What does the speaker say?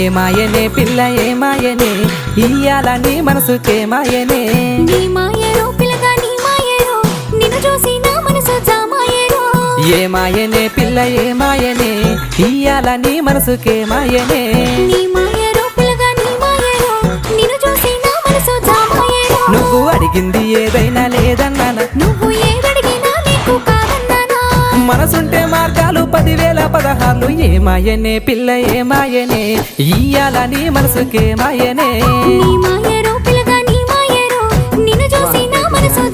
ఏమాయనే పిల్ల ఏమాయనే ఇయ్యాల నీ మనసుకే మాయనే నీ మాయరో పిల్లగా నీ మాయరో నిన్ను చూసి నా మనసు జామాయరో ఏమాయనే పిల్ల ఏమాయనే ఇయ్యాల నీ మనసుకే మాయనే నీ మాయరో పిల్లగా నీ మాయరో నిన్ను చూసి నా మనసు జామాయరో నువ్వు అడిగింది ఏదైనా లేదన్నానా నువ్వు ఏదడిగినా నీకు కాదన్నానా మనసుంటే మార్గాలు 10,000 ఏమాయనే పిల్ల ఏమాయనే ఇయ్యాల నీ మనసుకే మాయనే నీ మాయరో పిల్లగా నీ మాయరో నిన్ను చూసి నా మనసు